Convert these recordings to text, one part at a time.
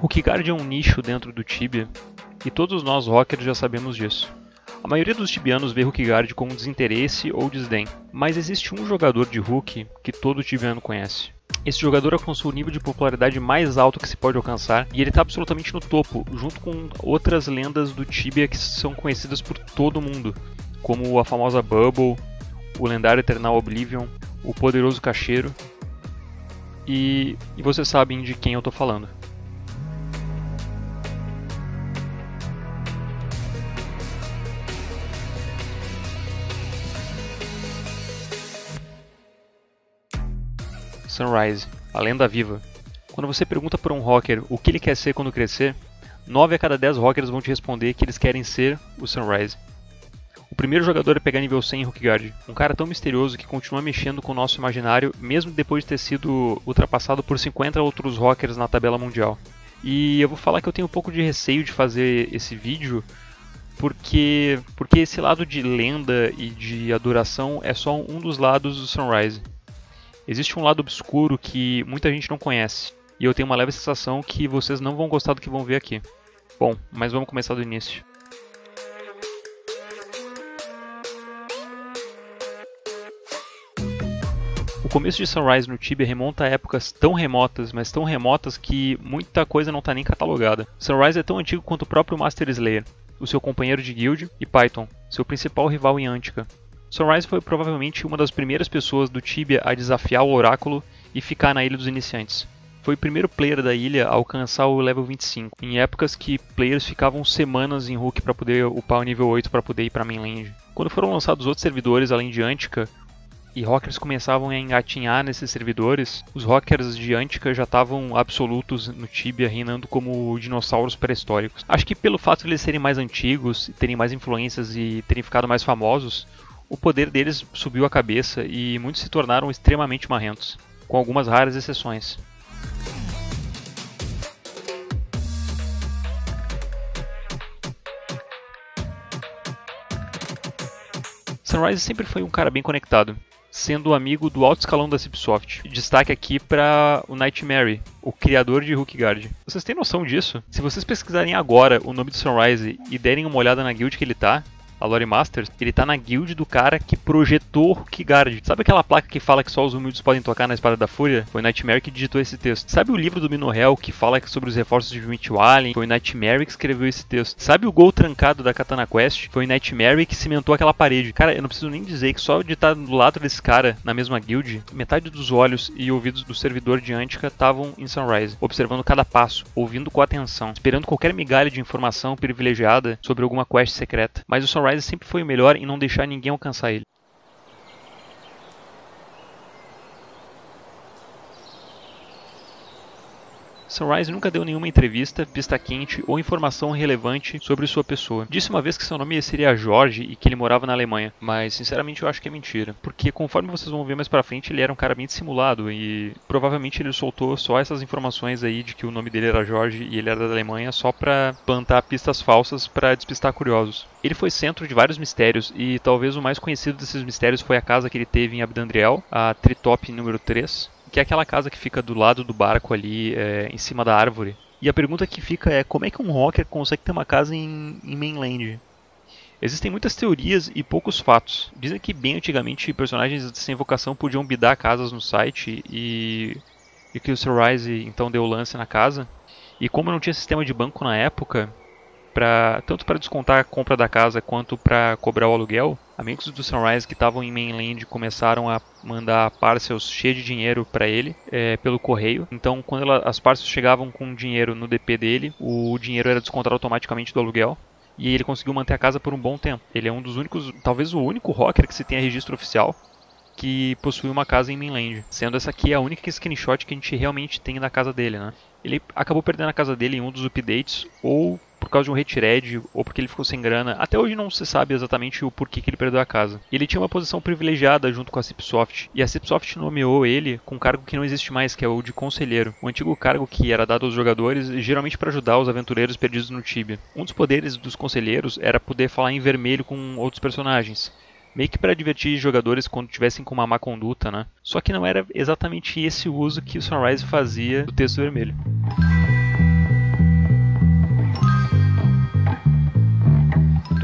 Hookguard é um nicho dentro do Tibia, e todos nós rockers já sabemos disso. A maioria dos tibianos vê Hookguard com desinteresse ou desdém, mas existe um jogador de Hook que todo tibiano conhece. Esse jogador alcançou o nível de popularidade mais alto que se pode alcançar, e ele está absolutamente no topo, junto com outras lendas do Tibia que são conhecidas por todo mundo, como a famosa Bubble, o lendário Eternal Oblivion, o poderoso Cacheiro, e vocês sabem de quem eu estou falando. Sunrise, a lenda viva. Quando você pergunta para um rocker o que ele quer ser quando crescer, 9 a cada 10 rockers vão te responder que eles querem ser o Sunrise. O primeiro jogador a pegar nível 100 em Hookguard, um cara tão misterioso que continua mexendo com o nosso imaginário mesmo depois de ter sido ultrapassado por 50 outros rockers na tabela mundial. E eu vou falar que eu tenho um pouco de receio de fazer esse vídeo porque esse lado de lenda e de adoração é só um dos lados do Sunrise. Existe um lado obscuro que muita gente não conhece, e eu tenho uma leve sensação que vocês não vão gostar do que vão ver aqui. Bom, mas vamos começar do início. O começo de Sunrise no Tibia remonta a épocas tão remotas, mas tão remotas que muita coisa não está nem catalogada. Sunrise é tão antigo quanto o próprio Master Slayer, o seu companheiro de guild, e Python, seu principal rival em Antica. Sunrise foi provavelmente uma das primeiras pessoas do Tibia a desafiar o Oráculo e ficar na Ilha dos Iniciantes. Foi o primeiro player da ilha a alcançar o level 25, em épocas que players ficavam semanas em Hook para poder upar o nível 8 para poder ir para mainland. Quando foram lançados outros servidores além de Antica, e rockers começavam a engatinhar nesses servidores, os rockers de Antica já estavam absolutos no Tibia, reinando como dinossauros pré-históricos. Acho que pelo fato de eles serem mais antigos, terem mais influências e terem ficado mais famosos, o poder deles subiu a cabeça e muitos se tornaram extremamente marrentos, com algumas raras exceções. Sunrise sempre foi um cara bem conectado, sendo amigo do alto escalão da Cipsoft. Destaque aqui para o Nightmare, o criador de Hookguard. Vocês têm noção disso? Se vocês pesquisarem agora o nome do Sunrise e derem uma olhada na guild que ele tá, a Lore Masters, ele tá na guild do cara que projetou Hookguard. Sabe aquela placa que fala que só os humildes podem tocar na Espada da Fúria? Foi o Nightmare que digitou esse texto. Sabe o livro do Minohel que fala sobre os reforços de Mimic Wallen? Foi o Nightmare que escreveu esse texto. Sabe o gol trancado da Katana Quest? Foi o Nightmare que cimentou aquela parede. Cara, eu não preciso nem dizer que só de estar do lado desse cara, na mesma guild, metade dos olhos e ouvidos do servidor de Antica estavam em Sunrise, observando cada passo, ouvindo com atenção, esperando qualquer migalha de informação privilegiada sobre alguma quest secreta. Mas o Sunrise sempre foi o melhor em não deixar ninguém alcançar ele. Sunrise nunca deu nenhuma entrevista, pista quente ou informação relevante sobre sua pessoa. Disse uma vez que seu nome seria Jorge e que ele morava na Alemanha, mas sinceramente eu acho que é mentira, porque conforme vocês vão ver mais pra frente ele era um cara bem dissimulado e provavelmente ele soltou só essas informações aí de que o nome dele era Jorge e ele era da Alemanha só pra plantar pistas falsas pra despistar curiosos. Ele foi centro de vários mistérios e talvez o mais conhecido desses mistérios foi a casa que ele teve em Abdandriel, a Tritop número 3. Que é aquela casa que fica do lado do barco ali, em cima da árvore. E a pergunta que fica é, como é que um rocker consegue ter uma casa em mainland? Existem muitas teorias e poucos fatos. Dizem que bem antigamente personagens sem vocação podiam bidar casas no site e que o Sunrise então deu lance na casa. E como não tinha sistema de banco na época, tanto para descontar a compra da casa quanto para cobrar o aluguel, amigos do Sunrise que estavam em mainland começaram a mandar parcels cheios de dinheiro para ele pelo correio. Então, quando as parcels chegavam com dinheiro no DP dele, o dinheiro era descontado automaticamente do aluguel. E ele conseguiu manter a casa por um bom tempo. Ele é um dos únicos, talvez o único rocker que se tenha registro oficial que possui uma casa em mainland, sendo essa aqui a única screenshot que a gente realmente tem da casa dele, né? Ele acabou perdendo a casa dele em um dos updates, ou por causa de um retired, ou porque ele ficou sem grana. Até hoje não se sabe exatamente o porquê que ele perdeu a casa. Ele tinha uma posição privilegiada junto com a Cipsoft, e a Cipsoft nomeou ele com um cargo que não existe mais, que é o de conselheiro. O antigo cargo que era dado aos jogadores, geralmente para ajudar os aventureiros perdidos no Tibia. Um dos poderes dos conselheiros era poder falar em vermelho com outros personagens. Meio que para divertir jogadores quando tivessem com uma má conduta, né? Só que não era exatamente esse o uso que o Sunrise fazia do texto vermelho.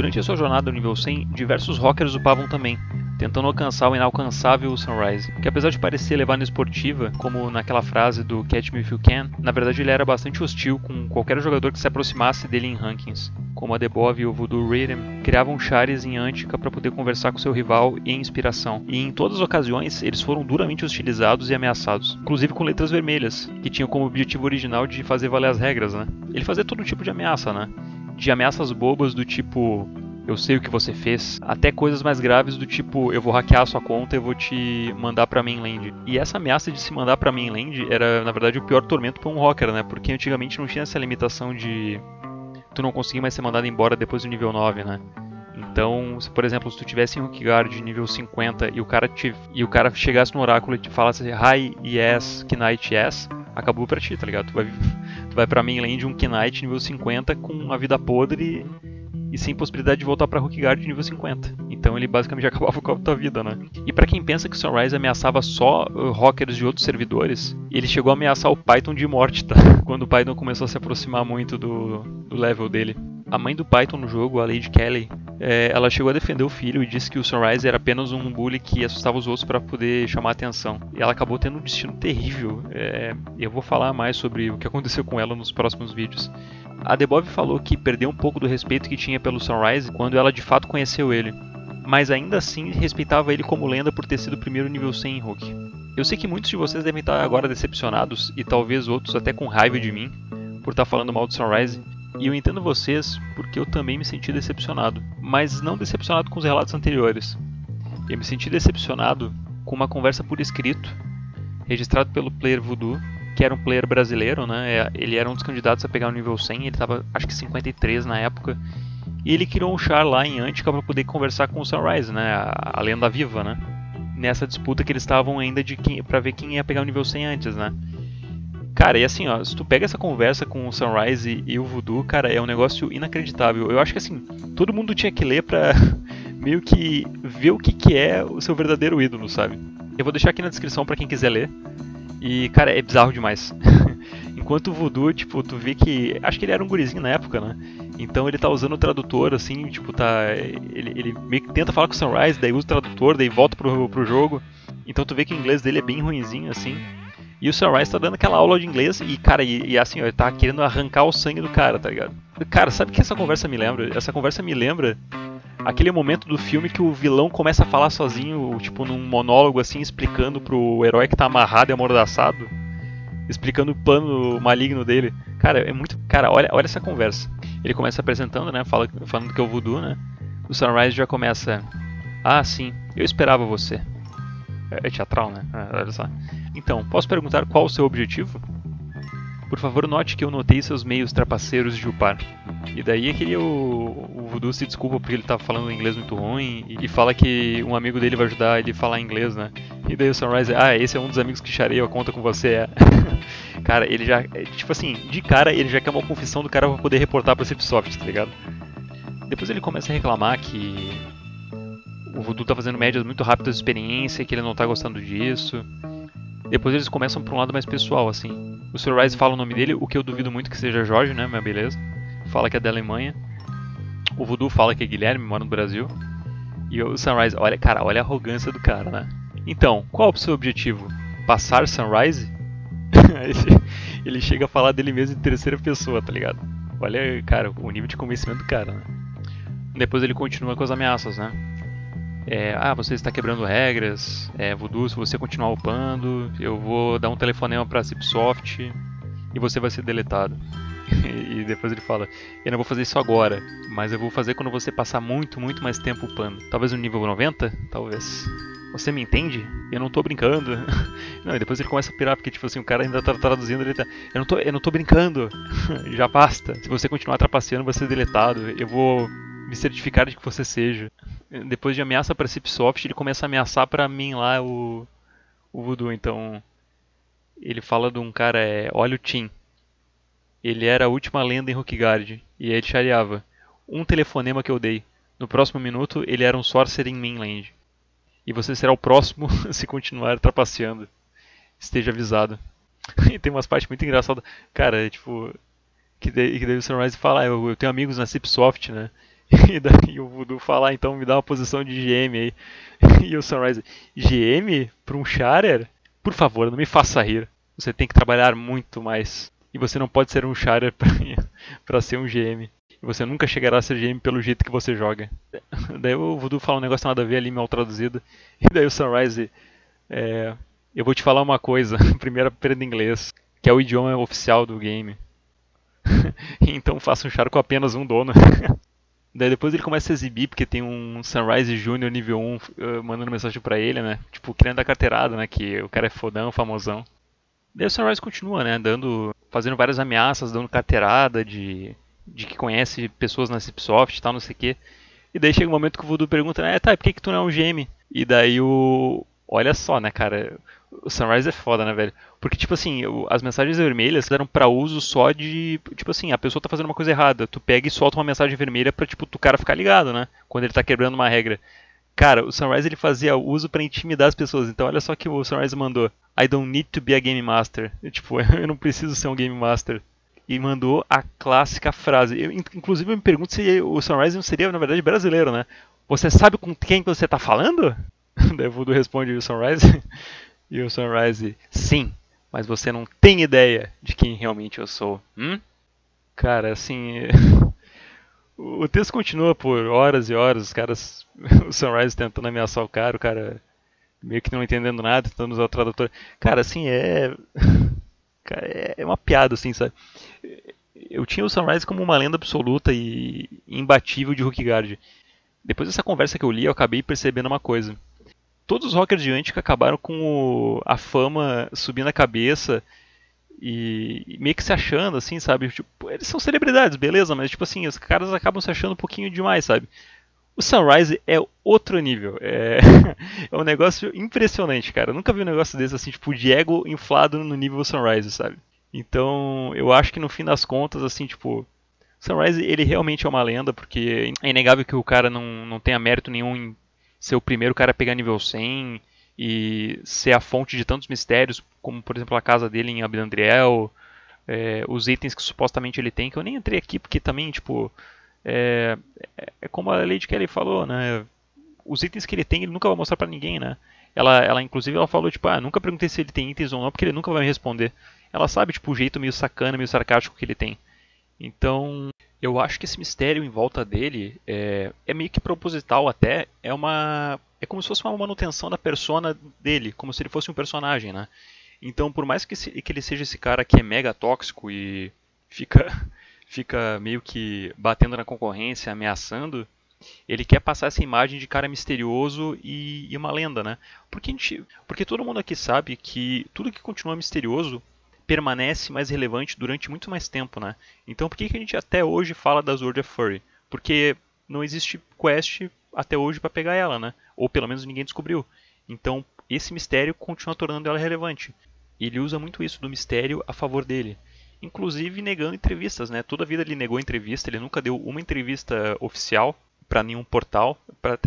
Durante a sua jornada no nível 100, diversos rockers upavam também, tentando alcançar o inalcançável Sunrise, que apesar de parecer levar na esportiva, como naquela frase do Catch Me If You Can, na verdade ele era bastante hostil com qualquer jogador que se aproximasse dele em rankings, como a Debov e o Voodoo Rhythm criavam chares em Antica para poder conversar com seu rival e inspiração, e em todas as ocasiões eles foram duramente hostilizados e ameaçados, inclusive com letras vermelhas, que tinham como objetivo original de fazer valer as regras, né? Ele fazia todo tipo de ameaça, né? De ameaças bobas do tipo eu sei o que você fez, até coisas mais graves do tipo eu vou hackear a sua conta e vou te mandar pra mainland. E essa ameaça de se mandar pra mainland era na verdade o pior tormento pra um hacker, né? Porque antigamente não tinha essa limitação de tu não conseguir mais ser mandado embora depois do nível 9, né? Então, se, por exemplo, se tu tivesse em Hookguard nível 50 e o cara chegasse no oráculo e te falasse Hi, yes, Knight, yes, acabou pra ti, tá ligado? Tu vai pra mainland um Knight nível 50 com uma vida podre e sem possibilidade de voltar pra Hookguard nível 50. Então ele basicamente acabava com a tua vida, né? E pra quem pensa que Sunrise ameaçava só hackers de outros servidores, ele chegou a ameaçar o Python de morte, tá? Quando o Python começou a se aproximar muito do level dele. A mãe do Python no jogo, a Lady Kelly, ela chegou a defender o filho e disse que o Sunrise era apenas um bully que assustava os outros para poder chamar a atenção. E ela acabou tendo um destino terrível. Eu vou falar mais sobre o que aconteceu com ela nos próximos vídeos. A Debov falou que perdeu um pouco do respeito que tinha pelo Sunrise quando ela de fato conheceu ele, mas ainda assim respeitava ele como lenda por ter sido o primeiro nível 100 em Hook. Eu sei que muitos de vocês devem estar agora decepcionados e talvez outros até com raiva de mim por estar falando mal do Sunrise, e eu entendo vocês porque eu também me senti decepcionado, mas não decepcionado com os relatos anteriores. Eu me senti decepcionado com uma conversa por escrito, registrado pelo player Voodoo, que era um player brasileiro, né? Ele era um dos candidatos a pegar o nível 100, ele estava acho que 53 na época, e ele criou um char lá em Antica para poder conversar com o Sunrise, né? A lenda viva, né? Nessa disputa que eles estavam ainda para ver quem ia pegar o nível 100 antes, né? Cara, e assim, ó, se tu pega essa conversa com o Sunrise e o Voodoo, cara, é um negócio inacreditável. Eu acho que assim, todo mundo tinha que ler pra meio que ver o que é o seu verdadeiro ídolo, sabe? Eu vou deixar aqui na descrição pra quem quiser ler. E, cara, é bizarro demais. Enquanto o Voodoo, tipo, tu vê que... Acho que ele era um gurizinho na época, né? Então ele tá usando o tradutor, assim, tipo, tá... Ele meio que tenta falar com o Sunrise, daí usa o tradutor, daí volta pro jogo. Então tu vê que o inglês dele é bem ruinzinho, assim. E o Sunrise tá dando aquela aula de inglês e, cara, e assim, ó, ele tá querendo arrancar o sangue do cara, tá ligado? Cara, sabe o que essa conversa me lembra? Essa conversa me lembra aquele momento do filme que o vilão começa a falar sozinho, tipo, num monólogo, assim, explicando pro herói que tá amarrado e amordaçado, explicando o plano maligno dele. Cara, é muito... Cara, olha essa conversa. Ele começa apresentando, né, falando que é o Voodoo, né? O Sunrise já começa... Ah, sim, eu esperava você. É teatral, né? Olha só. Então, posso perguntar qual o seu objetivo? Por favor, note que eu notei seus meios trapaceiros de upar. E daí é que o Voodoo se desculpa porque ele tá falando inglês muito ruim e fala que um amigo dele vai ajudar ele a falar inglês, né? E daí o Sunrise, esse é um dos amigos que chareia a conta com você, é. Cara, ele já, tipo assim, de cara ele já quer uma confissão do cara pra poder reportar pra Cipsoft, tá ligado? Depois ele começa a reclamar que o Voodoo tá fazendo médias muito rápidas de experiência, que ele não tá gostando disso. Depois eles começam pra um lado mais pessoal, assim. O Sunrise fala o nome dele, o que eu duvido muito que seja Jorge, né, mas beleza. Fala que é da Alemanha. O Voodoo fala que é Guilherme, mora no Brasil. E o Sunrise, olha, cara, olha a arrogância do cara, né? Então, qual é o seu objetivo? Passar Sunrise? Ele chega a falar dele mesmo em terceira pessoa, tá ligado? Olha, cara, o nível de convencimento do cara, né? Depois ele continua com as ameaças, né? Você está quebrando regras, Voodoo, se você continuar upando, eu vou dar um telefonema pra Cipsoft e você vai ser deletado. E depois ele fala, eu não vou fazer isso agora, mas eu vou fazer quando você passar muito, muito mais tempo upando. Talvez no nível 90? Talvez. Você me entende? Eu não tô brincando. Não, e depois ele começa a pirar, porque tipo assim, o cara ainda tá traduzindo, ele tá... Eu não tô brincando. Já basta. Se você continuar trapaceando, vai ser deletado. Eu vou me certificar de que você seja. Depois de ameaça pra Cipsoft, ele começa a ameaçar pra mim lá o Voodoo. Então, ele fala de um cara, olha o Tim. Ele era a última lenda em Hookguard. E aí ele chareava. Um telefonema que eu dei. No próximo minuto, ele era um Sorcerer em Mainland. E você será o próximo se continuar trapaceando. Esteja avisado. E tem umas partes muito engraçadas. Cara, tipo... Que daí o Sunrise fala, eu tenho amigos na Cipsoft, né? E daí o Voodoo fala, então me dá uma posição de GM aí. E o Sunrise, GM? Pra um Shatter? Por favor, não me faça rir. Você tem que trabalhar muito mais. E você não pode ser um Shatter pra ser um GM. E você nunca chegará a ser GM pelo jeito que você joga. Daí o Voodoo fala um negócio nada a ver ali, mal traduzido. E daí o Sunrise, eu vou te falar uma coisa. Primeiro aprenda inglês, que é o idioma oficial do game. Então faça um Shatter com apenas um dono. Daí depois ele começa a exibir, porque tem um Sunrise Júnior nível 1 mandando mensagem pra ele, né? Tipo, querendo dar carteirada, né? Que o cara é fodão, famosão. Daí o Sunrise continua, né? Fazendo várias ameaças, dando carteirada de que conhece pessoas na Cipsoft e tal, não sei o quê. E daí chega um momento que o Voodoo pergunta, tá, e por que tu não é um GM? E daí olha só, né, cara? O Sunrise é foda, né, velho? Porque, tipo assim, as mensagens vermelhas eram pra uso só de... Tipo assim, a pessoa tá fazendo uma coisa errada. Tu pega e solta uma mensagem vermelha pra, tipo, o cara ficar ligado, né? Quando ele tá quebrando uma regra. Cara, o Sunrise ele fazia uso pra intimidar as pessoas. Então olha só que o Sunrise mandou. I don't need to be a Game Master. Tipo, eu não preciso ser um Game Master. E mandou a clássica frase. Inclusive eu me pergunto se o Sunrise não seria, na verdade, brasileiro, né? Você sabe com quem você tá falando? Daí o Voodoo responde o Sunrise. E o Sunrise, sim, mas você não tem ideia de quem realmente eu sou. Cara, assim... O texto continua por horas e horas, os caras... O Sunrise tentando ameaçar o cara meio que não entendendo nada, tentando usar o tradutor. Cara, assim, Cara, é uma piada, assim, sabe? Eu tinha o Sunrise como uma lenda absoluta e imbatível de Hookguard. Depois dessa conversa que eu li, eu acabei percebendo uma coisa. Todos os rockers de Antica acabaram com a fama subindo a cabeça e meio que se achando, assim, sabe? Tipo, eles são celebridades, beleza, mas tipo assim, os caras acabam se achando um pouquinho demais, sabe? O Sunrise é outro nível. É um negócio impressionante, cara. Eu nunca vi um negócio desse, assim, tipo, de ego inflado no nível Sunrise, sabe? Então, eu acho que no fim das contas, assim, tipo, Sunrise, ele realmente é uma lenda, porque é inegável que o cara não tenha mérito nenhum em ser o primeiro cara a pegar nível 100 e ser a fonte de tantos mistérios, como por exemplo a casa dele em Abdandriel, os itens que supostamente ele tem, que eu nem entrei aqui porque também, tipo, é como a Lady Kelly falou, né? Os itens que ele tem, ele nunca vai mostrar pra ninguém, né? Ela inclusive, ela falou, tipo, nunca perguntei se ele tem itens ou não, porque ele nunca vai me responder. Ela sabe, tipo, o jeito meio sacana, meio sarcástico que ele tem. Então, eu acho que esse mistério em volta dele é meio que proposital até. É como se fosse uma manutenção da persona dele, como se ele fosse um personagem, né? Então, por mais que ele seja esse cara que é mega tóxico e fica meio que batendo na concorrência, ameaçando, ele quer passar essa imagem de cara misterioso e uma lenda, né? Porque todo mundo aqui sabe que tudo que continua misterioso permanece mais relevante durante muito mais tempo, né? Então por que a gente até hoje fala da Sword of Furry? Porque não existe quest até hoje para pegar ela, né? Ou pelo menos ninguém descobriu. Então esse mistério continua tornando ela relevante. E ele usa muito isso do mistério a favor dele. Inclusive negando entrevistas, né? Toda a vida ele negou entrevista, ele nunca deu uma entrevista oficial para nenhum portal,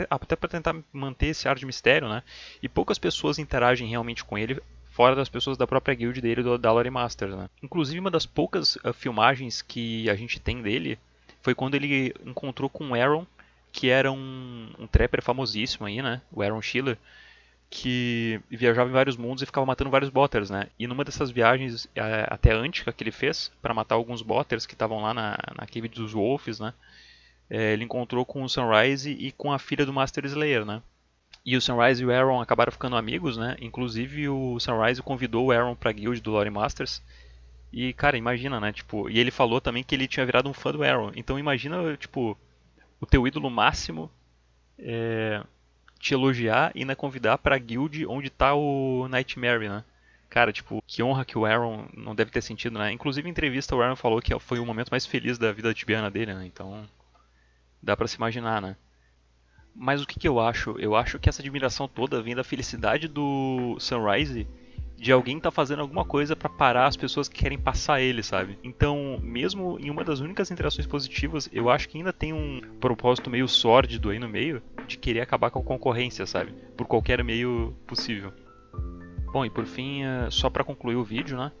até para tentar manter esse ar de mistério, né? E poucas pessoas interagem realmente com ele, fora das pessoas da própria guild dele, do Dallary Masters, né? Inclusive, uma das poucas filmagens que a gente tem dele foi quando ele encontrou com o Aaron, que era um trapper famosíssimo aí, né? O Aaron Schiller, que viajava em vários mundos e ficava matando vários botters, né? E numa dessas viagens até Antica que ele fez, para matar alguns botters que estavam lá na cave dos Wolves, né? Ele encontrou com o Sunrise e com a filha do Master Slayer, né? E o Sunrise e o Aaron acabaram ficando amigos, né? Inclusive o Sunrise convidou o Aaron pra guild do Lore Masters. E, cara, imagina, né? Tipo, e ele falou também que ele tinha virado um fã do Aaron. Então imagina, tipo, o teu ídolo máximo te elogiar e ainda convidar pra guild onde tá o Nightmare, né? Cara, tipo, que honra que o Aaron não deve ter sentido, né? Inclusive em entrevista o Aaron falou que foi o momento mais feliz da vida tibiana dele, né? Então, dá pra se imaginar, né? Mas o que eu acho? Eu acho que essa admiração toda vem da felicidade do Sunrise de alguém tá fazendo alguma coisa pra parar as pessoas que querem passar ele, sabe? Então, mesmo em uma das únicas interações positivas, eu acho que ainda tem um propósito meio sórdido aí no meio de querer acabar com a concorrência, sabe? Por qualquer meio possível. Bom, e por fim, só pra concluir o vídeo, né?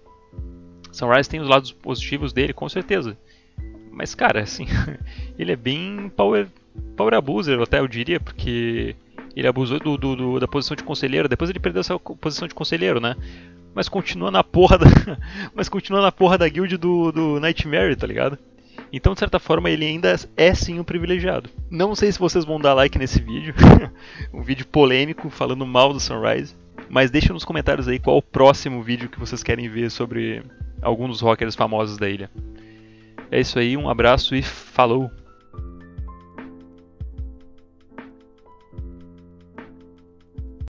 Sunrise tem os lados positivos dele, com certeza. Mas, cara, assim, ele é bem power abuser, até eu diria, porque ele abusou da posição de conselheiro, depois ele perdeu essa posição de conselheiro, né? Mas continua na porra da, mas continua na porra da guild do Nightmare, tá ligado? Então, de certa forma, ele ainda é sim um privilegiado. Não sei se vocês vão dar like nesse vídeo, um vídeo polêmico falando mal do Sunrise, mas deixa nos comentários aí qual o próximo vídeo que vocês querem ver sobre alguns dos rockers famosos da ilha. É isso aí, um abraço e falou!